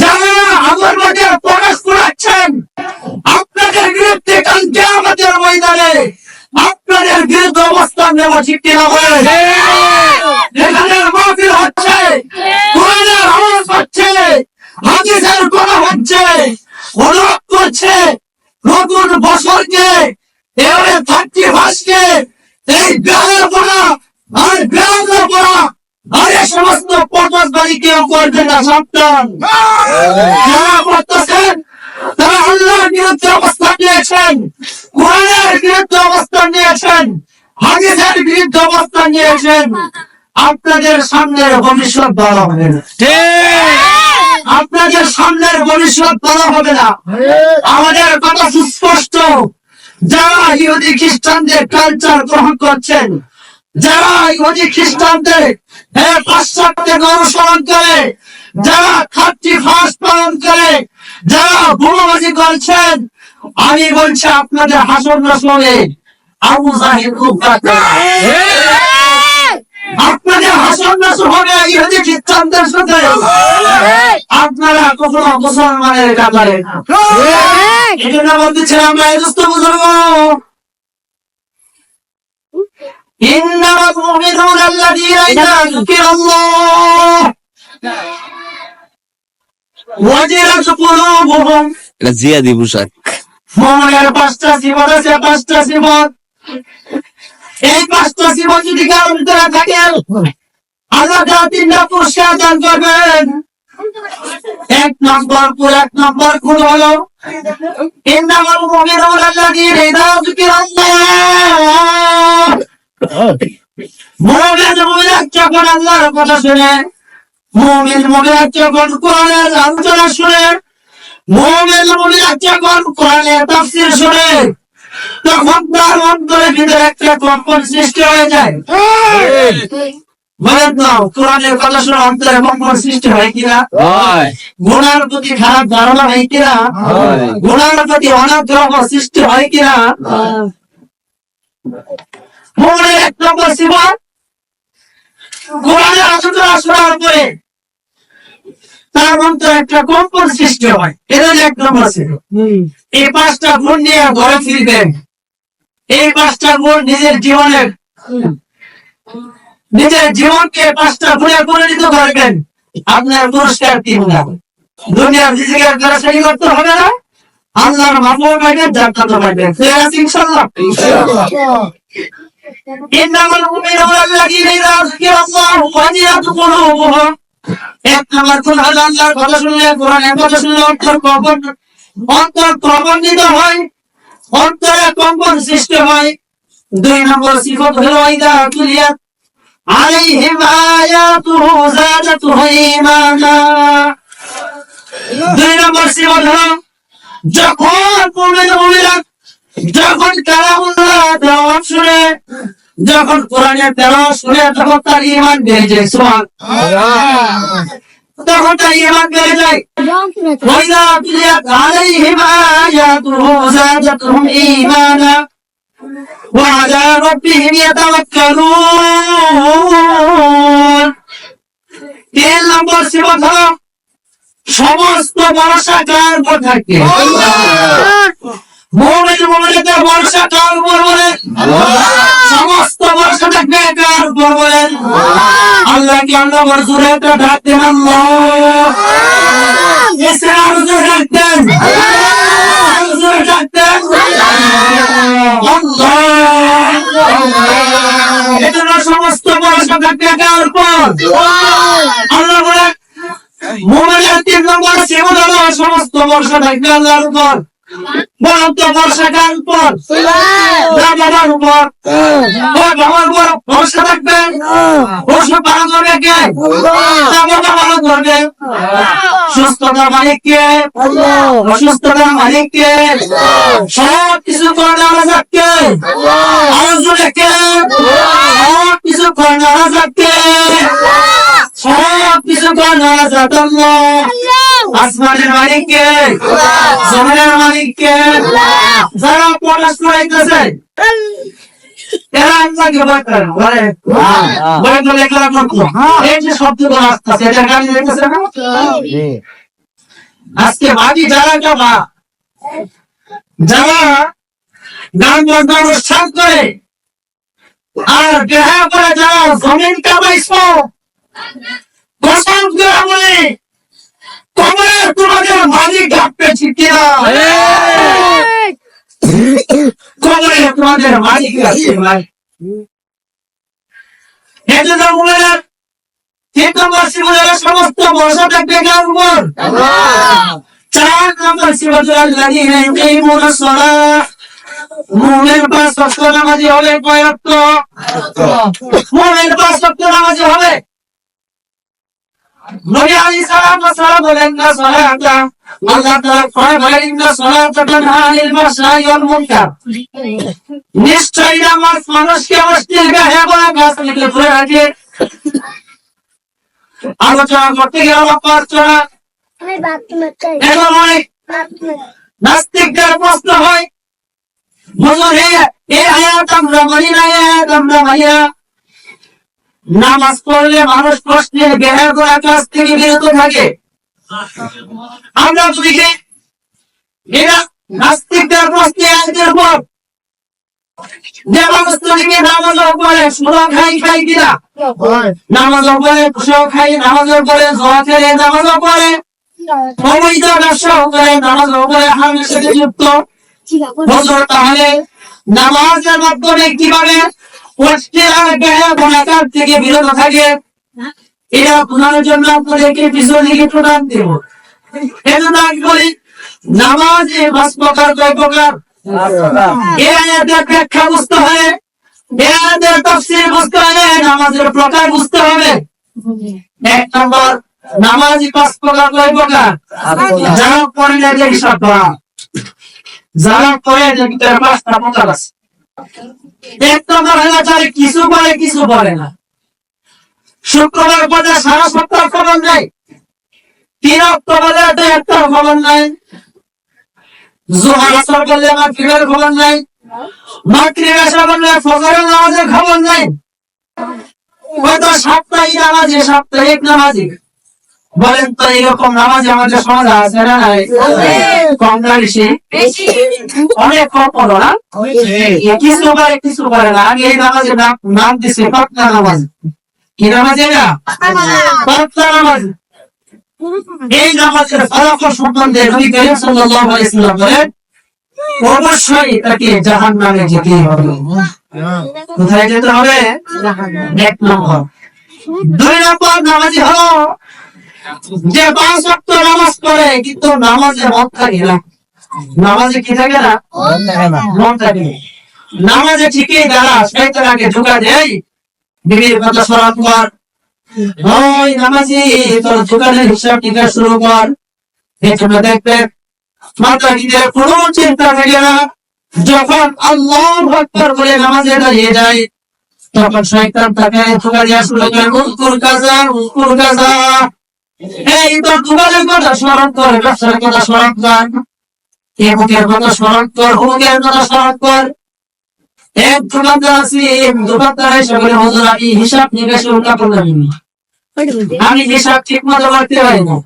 যারা আমার মাঝে প্রকাশ করাচ্ছেন, আপনাদের বিরুদ্ধে কাল কিয়ামতের ময়দানে আপনাদের বিরুদ্ধে অবস্থান নেব, ঠিক কিনা বলেন? এখানে মাহফিল হচ্ছে, কোরআনের আওয়াজ হচ্ছে, হাদিসের কথা হচ্ছে, অনুরোধ করছে নতুন বছরকে, এবারে 31কে এই বেড়ার পড়া আর বেড়ার পড়া আর এই সমস্ত পটসবাড়ি কেউ করবে না, সাবধান। যারা করতেছেন তারা আল্লাহর বিরুদ্ধে অবস্থান নিয়েছেন, কোরআনের বিরুদ্ধে অবস্থান নিয়েছেন, হাদিসের বিরুদ্ধে অবস্থান নিয়েছেন। আপনাদের সামনের ভবিষ্যৎ ভালো হবে না, আপনাদের সামনের ভবিষ্যৎ ভালো হবে না। আমাদের কথা সুস্পষ্ট, যারা ইহুদি খ্রিস্টানদের কালচার গ্রহণ করছেন, যারা ইহুদি খ্রিস্টানদের পাশ্চাত্যের অনুসরণ করে, যারা 31 পালন করে, যারা বোমাবাজি করছেন, আমি বলছি আপনাদের হাসন নাসলে আবু জাহেল খুব আপনাদের হাসন নাসল হবে ইহুদি খ্রিস্টানদের সাথে। আপনারা কখনো মুসলমানের কাতারে না। এই জন্য বলতেছিলাম এই দোস্ত বুজুর্গ, ইন্নামাল মুমিনুনা আল্লাযীনা ইযা যুকিরাল্লাহ ওয়াজিলাত কুলুবুহুম। এটা জিয়াদি পোশাক। মুমিনের 5টা সিফাত আছে, 5টা সিফাত। এই 5টা সিফাত যদি কারোর ভিতরে থাকে, আল্লাহ তাআলা 3টা পুরস্কার দান করবেন। 1 নম্বর কোন হলো ইন্নামাল মুমিনুনা আল্লাযীনা ইযা যুকিরাল্লাহ। মুমিন যখন আল্লাহর কথা শুনে, মুমিন যখন কোরআনের আলোচনা শুনে, মুমিন যখন কোরআনের তাফসীর শুনে, তখন তার অন্তরের ভিতরে একটা কম্পন সৃষ্টি হয়ে যায়। বলেন না, কোরআনের কথা শুনে অন্তরে কম্পন সৃষ্টি হয় কিনা? গুনার প্রতি খারাপ ধারণা হয় কিনা? গুনার প্রতি অনাগ্রহ সৃষ্টি হয় কিনা? মুমিনের 1 নম্বর সিফাত, কোরআনের আলোচনা শোনার পরে তার অন্তরে একটা কম্পন সৃষ্টি হয়, এটা 1 নম্বর সিফাত। এই 5টা গুণ নিয়ে ঘরে ফিরবেন, এই 5টা গুণ নিজের জীবনকে 5টা গুণে পরিণত করবেন, আপনার পুরস্কার 3 হবে। দুনিয়ার ফিজিক্যাল কারাসানি করতে হবে না, আল্লাহর মাহবুব পাইবেন, জান্নাতও পাইবেন, ইনশাআল্লাহ। ইন্নামাল মুমিনুনা আল্লাযীনা ইযা যুকিরাল্লাহু ওয়াজিলাত কুলুবুহুম। 1 নম্বর কোন আল্লাহর কথা শুনলে, কোরআনের কথা শুনলে অন্তর প্রবন্ধিত হয়, অন্তরে কম্পন সৃষ্টি হয়। 2 নম্বর সিফাত হলো ইযা তুলিয়াত আলাইহিম আয়াতুহু যাদাতুহুম ঈমানা। 2 নম্বর সিফাত হলো যখন মুমিনরা যখন কালামুল্লাহ তেলাওয়াত শুনে, যখন কোরআনের তেলাওয়াত শুনে, তখন তার ঈমান বেড়ে যায়, সুবহানাল্লাহ। তখন তার ঈমান বেড়ে যায়। ওয়াইদা তুলিয়াত আলাইহিম আয়াতুহু যাদাতুহুম ঈমানা ওয়া আলা রাব্বিহিম ইয়াতাওয়াক্কালুন। 3 নম্বর সিফাত হলো সমস্ত ভরসা কার উপর থাকে? মুমিনের ভরসা কার উপর বলেন? সমস্ত ভরসা থাকবে কার উপর বলেন? আল্লাহকে আল্লাহ জোরে একটা ডাক দেন, আল্লাহ। এসে আরো জোরে ডাক দেন, আরো জোরে ডাক দেন, আল্লাহ। এজন্য সমস্ত ভরসা থাকবে কার উপর? আল্লাহ বলেন মুমিনের 3 নম্বর সিফাত হলো সমস্ত ভরসা থাকবে আল্লাহর উপর। বলতো ভরসা কার উপর? বাবার উপর। বাবার উপর ভরসা থাকবে, ভরসা পালন করবে কে? বাবা পালন করবে। সুস্থতার মালিক কে? অসুস্থতার মালিক কে? সব কিছু করে আল্লাহ কে? আল্লাহ কে? সব কিছু করে আল্লাহ কে? সব কিছু করে আল্লাহ। আসমানের মালিক কে? জমিনের মালিক কে? যারা পড়াশোনা করতেছে এরা আল্লাহকে ভয় করে না, ভয় করলে এগুলা করতো। এই যে শব্দগুলো আসতেছে, এটা গান লিখতেছে না? আজকে মাটি যারা কামা, যারা গান বাজনা অনুষ্ঠান করে আর গ্রহণ করে, যারা জমিন কামাইছ, কসম করে বলি কবরের তোমাদের মালিক ডাকবে, ঠিক কিনা? কবরে তোমাদের মালিক আছে ভাই। এজন্য বলেন তিন নম্বর জীবনের সমস্ত ভরসা থাকবে কার উপর? চার নম্বর জীবনের লাইনে এই মুনাসরা মুমিন পাঁচ ওয়াক্ত নামাজি হবে, কয় ওয়াক্ত? মুমিন পাঁচ ওয়াক্ত নামাজি হবে। নবী আলাইহিস সালাম বলেন না সালাতা আল্লাহ তাআলা ফরমায় ইন্না সালাতা তানহা আনিল ফাহশাই ওয়াল মুনকার। নিশ্চয়ই নামাজ মানুষকে অশ্লীল কাজ থেকে দূরে রাখে। আলোচনা করতে গিয়ে আলোচনা এখন অনেক নাস্তিকদের প্রশ্ন হয়, হুজুর এই আয়াত আমরা মানি না, আয়াত আমরা মানি না। নামাজ পড়লে মানুষ প্রশ্নের জ্ঞান করার কাছ থেকে বিরত থাকে। আমরা বুঝি এরা নাস্তিকদের প্রশ্নে আয়াতের পর যে মানুষ থেকে নামাজও পড়ে সুরা খাই কিনা, নামাজও পড়ে খুশিও খাই, নামাজও পড়ে জোয়া খেলে, নামাজও পড়ে অবৈধ ব্যবসাও করে, নামাজও পড়ে হারামের সাথে যুক্ত। হুজুর তাহলে নামাজের মাধ্যমে কিভাবে থেকে বিরত থাকে? এটা বোঝানোর জন্য আপনাদেরকে পিছন দিকে প্রদান দেব। এজন্য আমি বলি নামাজে পাঁচ প্রকার, কয় প্রকার? এই আয়াতের ব্যাখ্যা বুঝতে হবে, এই আয়াতের তাফসীর বুঝতে হবে, নামাজের প্রকার বুঝতে হবে। এক নম্বর, নামাজি পাঁচ প্রকার, কয় প্রকার? যারা পড়ে না যে হিসাব করা, যারা পড়ে যে তার পাঁচটা প্রকার আছে। এক নম্বর হলো যারা কিছু পড়ে কিছু পড়ে না। শুক্রবার পড়ে সারা সপ্তাহ ফলন নাই, 3 অক্টোবরে একটা ফলন নাই, জোহর আসর করলে মাগরিবের খবর নাই, মাগরিব এশা করলে ফজরের নামাজের খবর নাই। হয়তো সাপ্তাহিক নামাজে সাপ্তাহিক নামাজে বলেন তো, এরকম নামাজ আমাদের সমাজে আছে না? কম না বেশি? অনেক কম পড়ো না, কিছু পারে কিছু পারে না। আগে এই নামাজের নাম দিচ্ছে পাতলা নামাজ। কি নামাজ এটা? পাতলা নামাজ। এই নামাজের ফলাফল সম্বন্ধে নবী করিম সাল্লাল্লাহু আলাইহি ওয়াসাল্লাম বলেন অবশ্যই তাকে জাহান্নামে যেতে হবে। কোথায় যেতে হবে? এক নম্বর। 2 নম্বর, নামাজি হলো যে 5 ওয়াক্ত নামাজ পড়ে কিন্তু নামাজে মন থাকে না। নামাজে কি থাকে না? মন থাকে। নামাজে ঠিকই দাঁড়া, শয়তানকে ধোঁকা দেয়, বিবির কথা স্মরণ কর, ওই নামাজি তোর দোকানের হিসাব নিকাশ শুরু কর। এখানে দেখবে মাথা নিজের কোনো চিন্তা থাকে না। যখন আল্লাহু আকবার বলে নামাজে দাঁড়িয়ে যায় তখন শয়তান তাকে ধোঁকা দেওয়া শুরু করে, উনকুর কাজা এই তোর দোকানের কথা স্মরণ কর, ব্যবসার কথা স্মরণ কর, এমুকের কথা স্মরণ কর, অমুকের কথা স্মরণ কর। এক দোকানদার আছি, দোকানদার এসে বলে হুজুর আমি হিসাব নিকাশে উল্টা করলাম, আমি হিসাব ঠিক মতো করতে পারি না।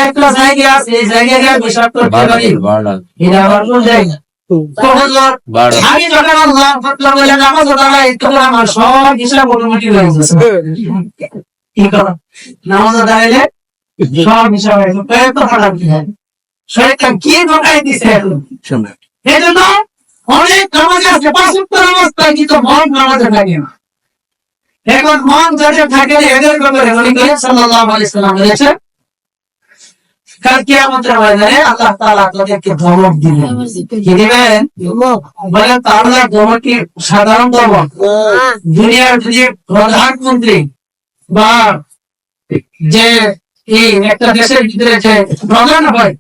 একটা জায়গা আছে, এই জায়গায় হিসাব করতে পারি, এটা আবার কোন জায়গা? আমি যখন আল্লাহু আকবার বলে নামাজ দাঁড়াই তখন আমার সব হিসাব অটোমেটিক হয়ে যাচ্ছে। কি করো? নামাজ দাঁড়াইলে সব হিসাব হয়ে যাচ্ছে। শয়তান কি ঢোকাই দিছে এখন? এই জন্য অনেক নামাজ আছে 5 ওয়াক্ত নামাজ পড়ে কিন্তু মন নামাজে থাকে না। এখন মন যাদের থাকে এদের ব্যাপারে নবী করিম সাল্লাল্লাহু আলাইহি ওয়াসাল্লাম বলেছেন কাল কিয়ামতের ময়দানে আল্লাহ তাআলা তাদেরকে ধমক দিবেন। কি দিবেন? বলেন তাহলে ধমক কি সাধারণ ধমক? দুনিয়ার যে প্রধানমন্ত্রী বা যে এই একটা দেশের ভিতরে যে প্রধান হয়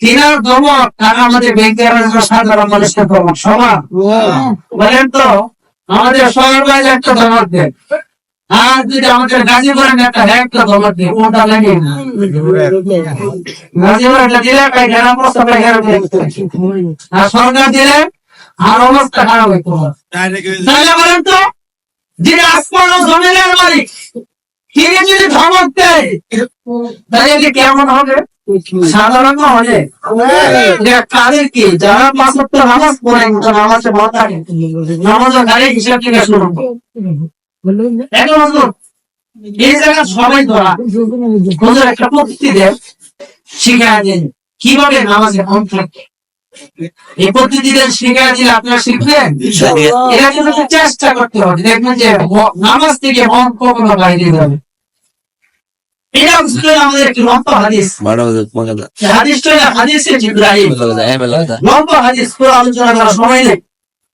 তিনার ধমক আর আমাদের ব্যাংকের সাধারণ মানুষের ধমক সমান? বলেন তো আমাদের শহর বাইরে একটা ধমক দেন, আর যদি আমাদের গাজীপুরের একটা একটা ধমক দেন, কোনটা লাগে? গাজীপুর একটা দিলে পায়খানা প্রস্তাব পায়খানা আর সরকার দিলে আর অবস্থা খারাপ হইতো। তাহলে বলেন তো যিনি আসমান ও জমিনের মালিক তিনি যদি ধমক দেয় তাহলে কেমন হবে? সাধারণ হলে কাদের কি যারা 5 ওয়াক্ত নামাজ পড়ে নামাজে মত থাকে নামাজের গাড়ি হিসাব থেকে শুরু এখন এই জায়গা সবাই ধরা হুজুর একটা পদ্ধতি দেন শিখায় দেন কিভাবে নামাজে মন থাকে এই পদ্ধতি দেন শিখায় দিলে আপনারা শিখবেন এর জন্য চেষ্টা করতে হবে দেখবেন যে নামাজ থেকে মন কখনো বাইরে যাবে এটা হচ্ছে আমাদের একটি লম্বা হাদিস হাদিসটা হাদিসে জিবরাইল লম্বা হাদিস পুরো আলোচনা করার সময় নেই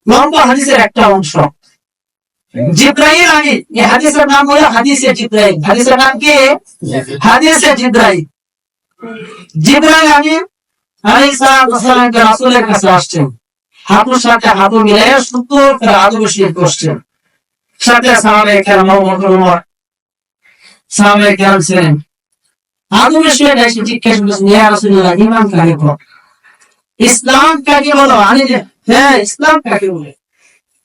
লম্বা হাদিসের একটা অংশ জিবরাইল আমিন এই হাদিসের নাম হলো হাদিসে জিবরাইল হাদিসের নাম কি হাদিসে জিবরাইল জিবরাইল আমিন আলাইহিস সালাম কে রাসূলের কাছে আসছেন হাতের সাথে হাত মিলিয়ে সুন্দর করে আদব শির করছেন সাথে সাহাবায়ে কেরাম মুহতারাম সাহাবায়ে কেরাম ছিলেন আদব শির এসে জিজ্ঞেস করছেন ইয়া রাসূলুল্লাহ ঈমান কাকে বলে ইসলাম কাকে বলো হ্যাঁ ইসলাম কাকে বলে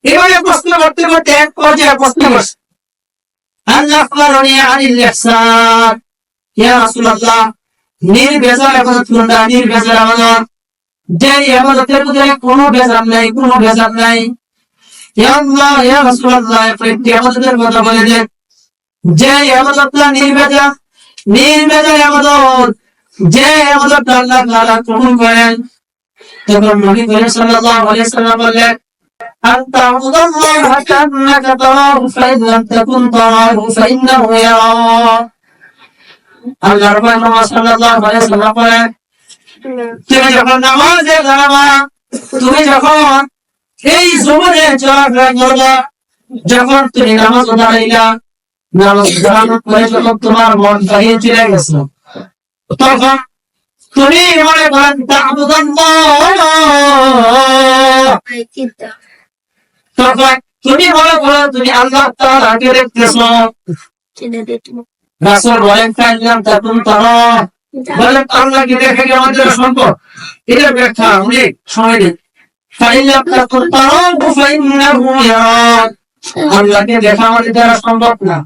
এভাবে প্রশ্ন করতে করতে এক পর্যায়ে প্রশ্ন করছে আল্লাহ আকবরনি আনিল ইহসান ইয়া রাসূলুল্লাহ নির্ভেজাল ইবাদত কোনটা নির্ভেজাল ইবাদত যে ইবাদতের মধ্যে কোনো ভেজাল নাই ইয়া আল্লাহ ইয়া রাসূলুল্লাহ প্রত্যেক ইবাদতের কথা বলে দেন যে ইবাদতটা নির্ভেজাল ইবাদত যে ইবাদতটা আল্লাহ তাআলা কবুল করেন তখন নবী সাল্লাল্লাহু আলাইহি ওয়াসাল্লাম বললেন أن تعبد الله كأنك تراه فإن لم تكن تراه فإنه يراك আল্লাহ রাব্বুল সাল্লাল্লাহু আলাইহি ওয়াসাল্লাম বলেন তুমি যখন নামাজে দাঁড়াবা তুমি যখন এই জমিনে চলাফেরা করবা যখন তুমি নামাজ দাঁড়াইলা নামাজ দাঁড়ানোর পরে যখন তোমার মন বাহিরে চলে গেছে তখন তুমি মনে করেন তখন তুমি মনে করো তুমি আল্লাহ তাআলাকে দেখতেছো রাসূল বলেন কাইলাম তাকুন তারা বলেন আল্লাহকে দেখে কি আমাদের সম্ভব এটা ব্যাখ্যা অনেক সময় নেই কাইলাম তাকুন তারা ফাইন্নাহু ইয়ারাক আল্লাহকে দেখা আমাদের দ্বারা সম্ভব না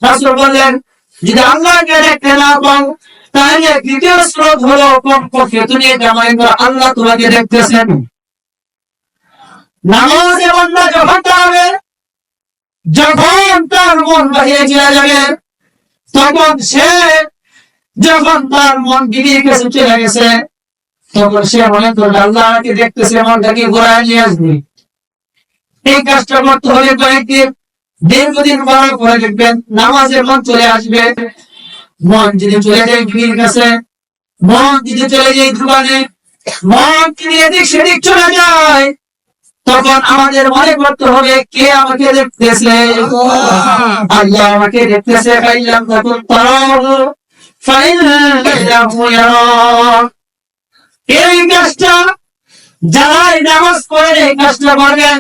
রাসূল বলেন যদি আল্লাহকে দেখতে না পাও তাহলে দ্বিতীয় স্রোত হলো কমপক্ষে তুমি জামাই আল্লাহ তোমাকে দেখতেছেন নামাজে বান্দা যখন দাঁড়াবে যখন তার মন বাহিরে চলে যাবে তখন সে যখন তার মন গিরিয়ে গেছে চলে গেছে তখন সে মনে করবে আল্লাহকে দেখতেছে মনটাকে ঘোরায় নিয়ে আসবে এই কাজটা করতে হলে কয়েকদিন দীর্ঘদিন করার পরে দেখবেন নামাজের মন চলে আসবে মন যদি চলে যায় গিরির কাছে মন যদি চলে যায় দোকানে মন যদি এদিক সেদিক চলে যায় তখন আমাদের মনে করতে হবে কে আমাকে দেখতেছে আল্লাহ আমাকে দেখতেছে কাইলাম তখন এই কাজটা যারাই নামাজ পড়ে এই কাজটা করবে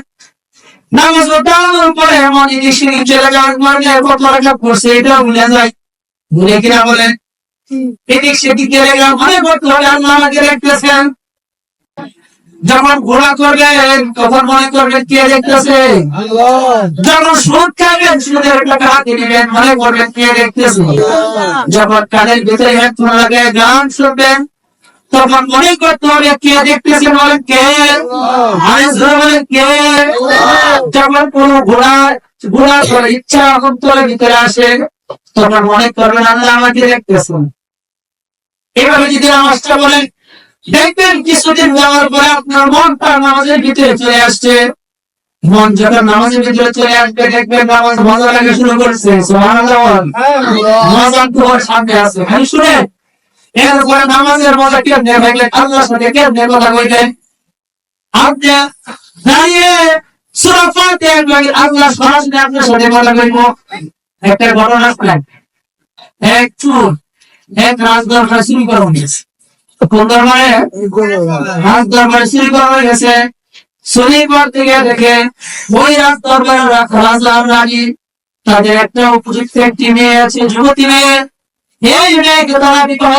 নামাজ পড়ে মন এদিক সেদিক চলে যাওয়ার পরে কত রাখা পড়ছে এটা ভুলে যায় ভুলে কিনা বলেন এদিক সেদিক চলে যাওয়া মনে করতে হবে আল্লাহ আমাকে দেখতেছেন যখন ঘোরা করবেন তখন মনে করবেন কে দেখতেছে যখন সুদ খাবেন সুদের টাকা হাতে নেবেন মনে করবেন কে দেখতেছে যখন কানের ভিতরে হেডফোন লাগায় গান শুনবেন তখন মনে করতে হবে কে দেখতেছে বলেন কে বলেন কে যখন কোন ঘোড়া করে ইচ্ছা অন্তরের ভিতরে আসে তখন মনে করবেন আল্লাহ আমাকে দেখতেছেন এভাবে যদি নামাজটা বলেন দেখবেন কিছুদিন যাওয়ার পরে আপনার মন তার নামাজের ভিতরে চলে আসছে মন যখন নামাজের ভিতরে চলে আসবে দেখবেন নামাজ মজা লাগে শুরু করছে সুবহানাল্লাহ মজা তোমার সামনে আছে খালি শুনে এরপরে নামাজের মজা কেমনে ভাগলে আল্লাহর সাথে কেমনে কথা কইলেন আপনি দাঁড়িয়ে সূরা ফাতিহা পড়ে আল্লাহ সরাসরি আপনার সাথে কথা কইবো একটা ঘটনা শুনেন এক রাজদরবার শুরু করা হয়েছে কোন দরবারে রাজদরবারে শুরু করা গেছে শনিবার থেকে দেখে ওই রাজদরবারের রাজা রানী তাদের একটা উপযুক্ত একটি মেয়ে আছে যুবতী মেয়ে এই মেয়েকে তারা বিবাহ